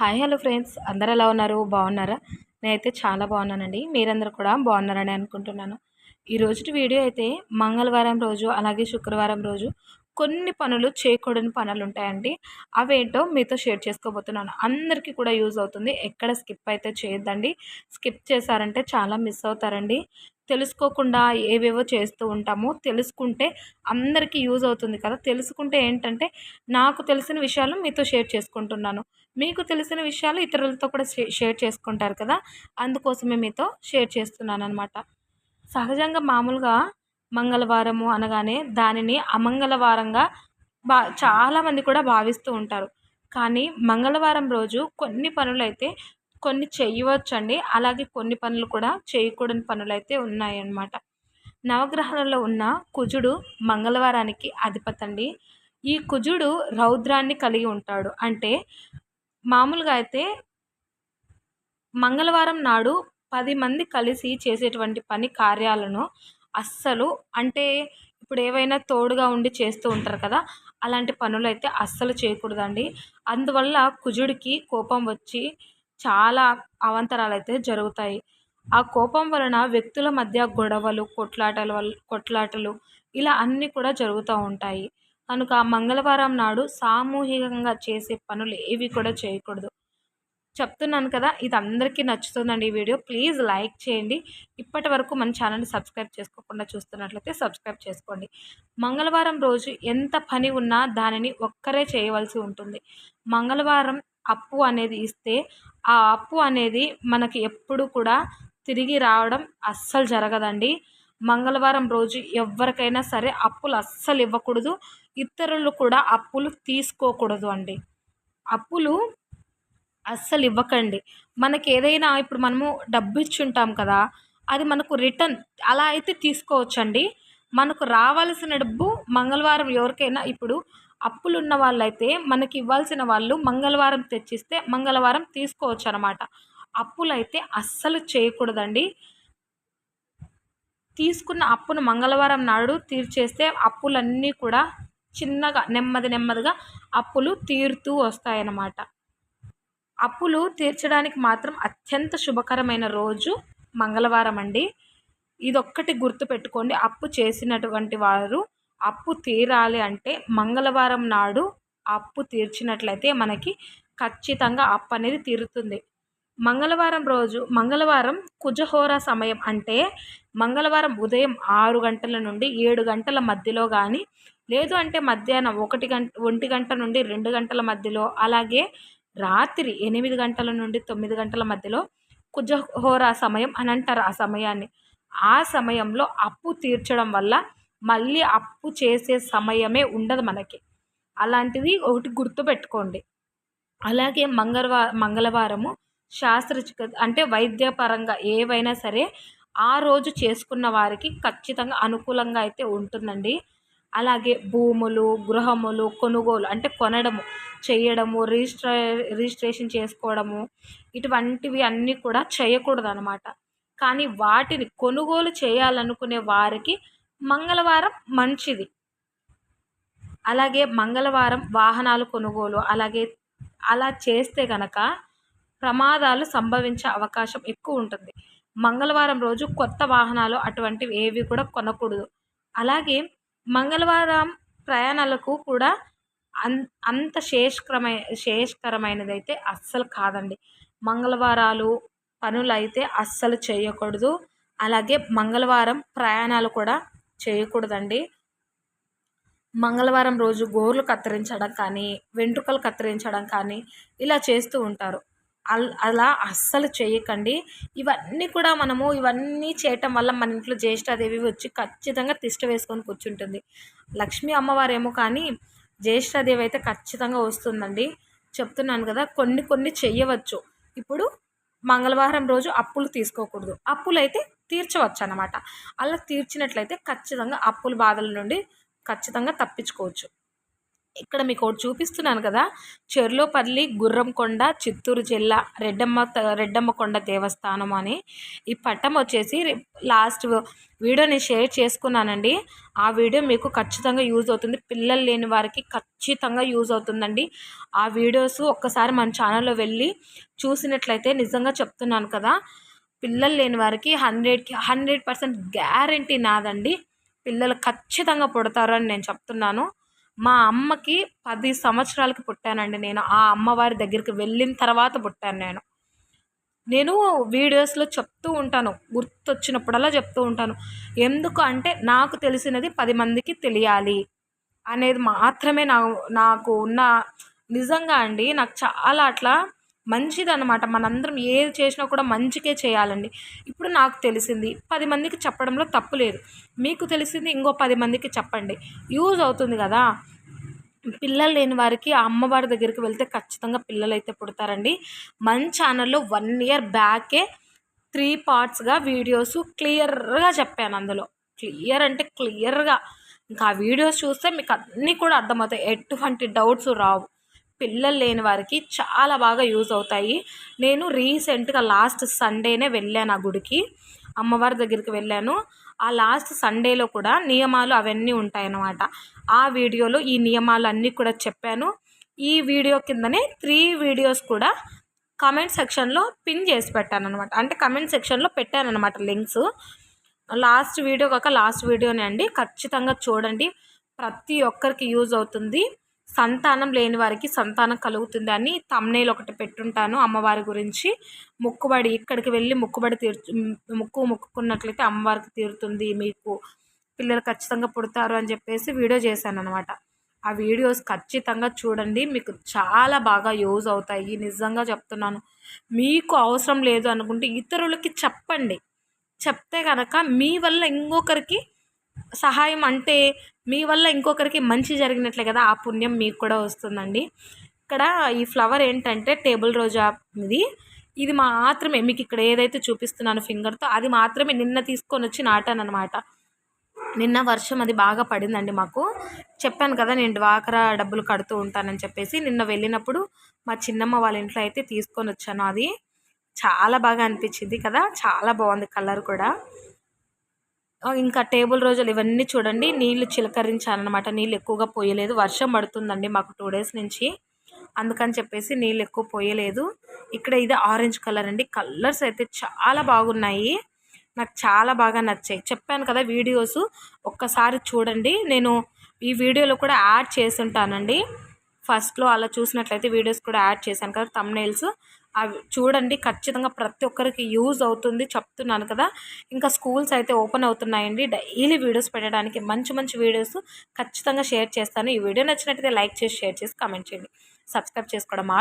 Hi hello friends, అందరు ఎలా ఉన్నారు? బాగున్నారా? నేనైతే చాలా బాగున్నానండి. మీరందరూ కూడా బాగున్నారని అనుకుంటున్నాను. ఈ రోజుటి వీడియో అయితే మంగళవారం రోజు అలాగే శుక్రవారం రోజు కొన్ని పనులు చేయకూడని పనులు ఉంటాయండి. అవేంటో మీతో షేర్ చేసుకోబోతున్నాను. అందరికీ కూడా యూజ్ అవుతుంది. ఎక్కడ స్కిప్ అయితే చేయొద్దండి. స్కిప్ చేశారంటే చాలా మిస్ అవుతారండి. తెలుసుకోకుండా ఏవేవో చేస్తూ ఉంటాము. తెలుసుకుంటే అందరికీ యూజ్ అవుతుంది కదా. తెలుసుకుంటే ఏంటంటే నాకు తెలిసిన విషయాలు మీతో షేర్ చేసుకుంటున్నాను. మీకు తెలిసిన విషయాలు ఇతరులతో కూడా షేర్ చేసుకుంటారు కదా. అందుకోసమే మీతో షేర్ చేస్తున్నాననమాట. సహజంగా మామూలుగా మంగళవారము అనగానే దానిని అమంగళవారంగా చాలామంది కూడా భావిస్తూ ఉంటారు. కానీ మంగళవారం రోజు కొన్ని పనులైతే కొన్ని చేయవచ్చండి. అలాగే కొన్ని పనులు కూడా చేయకూడని పనులైతే ఉన్నాయన్నమాట. నవగ్రహాలలో ఉన్న కుజుడు మంగళవారానికి అధిపతండి. ఈ కుజుడు రౌద్రాన్ని కలిగి ఉంటాడు. అంటే మామూలుగా అయితే మంగళవారం నాడు 10 మంది కలిసి చేసేటువంటి పని కార్యాలను అస్సలు అంటే ఇప్పుడు ఏవైనా తోడుగా ఉండి చేస్తూ ఉంటారు కదా. అలాంటి పనులైతే అస్సలు చేయకూడదండి. అందువల్ల కుజుడికి కోపం వచ్చి చాలా అవాంతరాలైతే జరుగుతాయి. ఆ కోపం వలన వ్యక్తుల మధ్య గొడవలు, కొట్లాటలు ఇలా అన్నీ కూడా జరుగుతూ ఉంటాయి. కనుక మంగళవారం నాడు సామూహికంగా చేసే పనులు ఏవి కూడా చేయకూడదు. చెప్తున్నాను కదా, ఇది అందరికీ నచ్చుతుందండి ఈ వీడియో. ప్లీజ్ లైక్ చేయండి. ఇప్పటి వరకు మన ఛానల్ని సబ్స్క్రైబ్ చేసుకోకుండా చూస్తున్నట్లయితే సబ్స్క్రైబ్ చేసుకోండి. మంగళవారం రోజు ఎంత పని ఉన్నా దానిని ఒక్కరే చేయవలసి ఉంటుంది. మంగళవారం అప్పు అనేది ఇస్తే ఆ అప్పు అనేది మనకి ఎప్పుడు కూడా తిరిగి రావడం అస్సలు జరగదండి. మంగళవారం రోజు ఎవరికైనా సరే అప్పులు అస్సలు ఇవ్వకూడదు. ఇతరులు కూడా అప్పులు తీసుకోకూడదు అండి. అప్పులు అస్సలు ఇవ్వకండి. మనకి ఏదైనా ఇప్పుడు మనము డబ్బు ఇచ్చుంటాం కదా, అది మనకు రిటర్న్ అలా అయితే తీసుకోవచ్చండి. మనకు రావాల్సిన డబ్బు మంగళవారం ఎవరికైనా ఇప్పుడు అప్పులున్న వాళ్ళైతే మనకి ఇవ్వాల్సిన వాళ్ళు మంగళవారం తెచ్చిస్తే మంగళవారం తీసుకోవచ్చు అనమాట. అప్పులైతే అస్సలు చేయకూడదండి. తీసుకున్న అప్పును మంగళవారం నాడు తీర్చేస్తే అప్పులన్నీ కూడా చిన్నగా నెమ్మదిగా అప్పులు తీరుతూ వస్తాయన్నమాట. అప్పులు తీర్చడానికి మాత్రం అత్యంత శుభకరమైన రోజు మంగళవారం అండి. ఇదొక్కటి గుర్తుపెట్టుకోండి. అప్పు చేసినటువంటి వారు అప్పు తీరాలి అంటే మంగళవారం నాడు అప్పు తీర్చినట్లయితే మనకి ఖచ్చితంగా అప్పు అనేది తీరుతుంది. మంగళవారం కుజహోర సమయం అంటే మంగళవారం ఉదయం 6 గంటల నుండి 7 గంటల మధ్యలో కానీ, లేదు అంటే మధ్యాహ్నం 1 గంట నుండి 2 గంటల మధ్యలో, అలాగే రాత్రి 8 గంటల నుండి 9 గంటల మధ్యలో కుజహోర సమయం అని అంటారు ఆ సమయాన్ని. ఆ సమయంలో అప్పు తీర్చడం వల్ల మళ్ళీ అప్పు చేసే సమయమే ఉండదు మనకి. అలాంటిది ఒకటి గుర్తుపెట్టుకోండి. అలాగే మంగళవారము అంటే వైద్యపరంగా ఏవైనా సరే ఆ రోజు చేసుకున్న వారికి ఖచ్చితంగా అనుకూలంగా అయితే ఉంటుందండి. అలాగే భూములు, గృహములు కొనుగోలు అంటే కొనడము, చేయడము, రిజిస్ట్రేషన్ చేసుకోవడము ఇటువంటివి అన్నీ కూడా చేయకూడదనమాట. కానీ వాటిని కొనుగోలు చేయాలనుకునే వారికి మంగళవారం మంచిది. అలాగే మంగళవారం వాహనాలు కొనుగోలు అలా చేస్తే గనక ప్రమాదాలు సంభవించే అవకాశం ఎక్కువ ఉంటుంది. మంగళవారం రోజు కొత్త వాహనాలు అటువంటివి ఏవి కూడా కొనకూడదు. అలాగే మంగళవారం ప్రయాణాలకు కూడా అంత శ్రేయస్కరమైనదైతే అస్సలు కాదండి. మంగళవారాలు పనులైతే అస్సలు చేయకూడదు. అలాగే మంగళవారం ప్రయాణాలు కూడా చేయకూడదండి. మంగళవారం రోజు గోర్లు కత్తిరించడం కానీ, వెంట్రుకలు కత్తిరించడం కానీ ఇలా చేస్తూ ఉంటారు. అలా అస్సలు చేయకండి. ఇవన్నీ చేయటం వల్ల మన ఇంట్లో జ్యేష్ఠాదేవి వచ్చి ఖచ్చితంగా తిష్ట వేసుకొని కూర్చుంటుంది. లక్ష్మీ అమ్మవారేమో కానీ జ్యేష్ఠాదేవి అయితే ఖచ్చితంగా వస్తుందండి. చెప్తున్నాను కదా, కొన్ని చెయ్యవచ్చు. ఇప్పుడు మంగళవారం రోజు అప్పులు తీసుకోకూడదు. అప్పులైతే తీర్చవచ్చు అన్నమాట. అలా తీర్చినట్లయితే ఖచ్చితంగా అప్పుల బాధల నుండి ఖచ్చితంగా తప్పించుకోవచ్చు. ఇక్కడ మీకు ఒకటి చూపిస్తున్నాను కదా, చెర్లోపల్లి గుర్రంకొండ చిత్తూరు జిల్లా రెడ్డమ్మకొండ దేవస్థానం అని. ఈ పట్టం వచ్చేసి లాస్ట్ వీడియో నేను షేర్ చేసుకున్నానండి. ఆ వీడియో మీకు ఖచ్చితంగా యూజ్ అవుతుంది. పిల్లలు లేని వారికి ఖచ్చితంగా యూజ్ అవుతుందండి. ఆ వీడియోస్ ఒక్కసారి మన ఛానల్లో వెళ్ళి చూసినట్లయితే నిజంగా చెప్తున్నాను కదా, పిల్లలు లేని వారికి 100% గ్యారంటీ నాదండి. పిల్లలు ఖచ్చితంగా పుడతారు అని నేను చెప్తున్నాను. మా అమ్మకి 10 సంవత్సరాలకి పుట్టానండి నేను. ఆ అమ్మవారి దగ్గరికి వెళ్ళిన తర్వాత పుట్టాను నేను వీడియోస్లో చెప్తూ ఉంటాను, గుర్తొచ్చినప్పుడల్లా చెప్తూ ఉంటాను. ఎందుకు అంటే నాకు తెలిసినది 10 మందికి తెలియాలి అనేది మాత్రమే నాకు ఉన్న నిజంగా అండి. నాకు చాలా అట్లా మంచిదన్నమాట. మనందరం ఏది చేసినా కూడా మంచికే చేయాలండి. ఇప్పుడు నాకు తెలిసింది 10 మందికి చెప్పడంలో తప్పు లేదు. మీకు తెలిసింది ఇంకో 10 మందికి చెప్పండి, యూజ్ అవుతుంది కదా. పిల్లలు లేని వారికి ఆ అమ్మవారి దగ్గరికి వెళ్తే ఖచ్చితంగా పిల్లలు అయితే పుడతారండి. మన ఛానల్లో 1 ఇయర్ బ్యాకే 3 పార్ట్స్గా వీడియోస్ క్లియర్గా చెప్పాను. అందులో క్లియర్ అంటే క్లియర్గా, ఇంకా ఆ వీడియోస్ చూస్తే మీకు అన్నీ కూడా అర్థమవుతాయి, ఎటువంటి డౌట్స్ రావు. పిల్లలు లేని వారికి చాలా బాగా యూజ్ అవుతాయి. నేను రీసెంట్గా లాస్ట్ సండేనే వెళ్ళాను ఆ గుడికి, అమ్మవారి దగ్గరికి వెళ్ళాను. ఆ లాస్ట్ సండేలో కూడా నియమాలు అవన్నీ ఉంటాయన్నమాట. ఆ వీడియోలో ఈ నియమాలు అన్నీ కూడా చెప్పాను. ఈ వీడియో కిందనే 3 వీడియోస్ కూడా కామెంట్ సెక్షన్లో పిన్ చేసి పెట్టాను అనమాట. అంటే కామెంట్ సెక్షన్లో పెట్టానన్నమాట లింక్స్. లాస్ట్ వీడియో కాక లాస్ట్ వీడియోనే అండి, ఖచ్చితంగా చూడండి. ప్రతి ఒక్కరికి యూజ్ అవుతుంది. సంతానం లేని వారికి సంతానం కలుగుతుంది అని థంబ్నెయిల్ ఒకటి పెట్టుంటాను అమ్మవారి గురించి. మొక్కుబడి, ఇక్కడికి వెళ్ళి మొక్కుబడి మొక్కుకున్నట్లయితే అమ్మవారికి తీరుతుంది, మీకు పిల్లలు ఖచ్చితంగా పుడతారు అని చెప్పేసి వీడియో చేశాను అనమాట. ఆ వీడియోస్ ఖచ్చితంగా చూడండి, మీకు చాలా బాగా యూజ్ అవుతాయి. నిజంగా చెప్తున్నాను. మీకు అవసరం లేదు అనుకుంటే ఇతరులకి చెప్పండి. చెప్తే కనుక మీ వల్ల ఇంకొకరికి సహాయం, అంటే మీ వల్ల ఇంకొకరికి మంచి జరిగినట్లే కదా, ఆ పుణ్యం మీకు కూడా వస్తుందండి. ఇక్కడ ఈ ఫ్లవర్ ఏంటంటే టేబుల్ రోజా. ఇది మాత్రమే మీకు ఇక్కడ ఏదైతే చూపిస్తున్నాను ఫింగర్తో, అది మాత్రమే నిన్న తీసుకొని వచ్చి నాటాను అనమాట. నిన్న వర్షం అది బాగా పడిందండి మాకు. చెప్పాను కదా నేను డ్వాక్రా డబ్బులు కడుతూ ఉంటానని చెప్పేసి. నిన్న వెళ్ళినప్పుడు మా చిన్నమ్మ వాళ్ళ ఇంట్లో అయితే తీసుకొని వచ్చాను. అది చాలా బాగా అనిపించింది కదా, చాలా బాగుంది కలర్ కూడా. ఇంకా టేబుల్ రోజులు ఇవన్నీ చూడండి, నీళ్ళు చిలకరించాలన్నమాట. నీళ్ళు ఎక్కువగా పోయలేదు, వర్షం పడుతుందండి మాకు 2 డేస్ నుంచి, అందుకని చెప్పేసి నీళ్ళు ఎక్కువ పోయలేదు. ఇక్కడ ఇది ఆరెంజ్ కలర్ అండి. కలర్స్ అయితే చాలా బాగున్నాయి, నాకు చాలా బాగా నచ్చాయి. చెప్పాను కదా వీడియోస్ ఒక్కసారి చూడండి. నేను ఈ వీడియోలో కూడా యాడ్ చేసి ఉంటానండి. ఫస్ట్లో అలా చూసినట్లయితే వీడియోస్ కూడా యాడ్ చేశాను కదా థంబ్నెయిల్స్, అవి చూడండి. ఖచ్చితంగా ప్రతి ఒక్కరికి యూజ్ అవుతుంది చెప్తున్నాను కదా. ఇంకా స్కూల్స్ అయితే ఓపెన్ అవుతున్నాయండి. డైలీ వీడియోస్ పెట్టడానికి మంచి మంచి వీడియోస్ ఖచ్చితంగా షేర్ చేస్తాను. ఈ వీడియో నచ్చినట్టయితే లైక్ చేసి, షేర్ చేసి, కామెంట్ చేయండి. సబ్స్క్రైబ్ చేసుకోవడం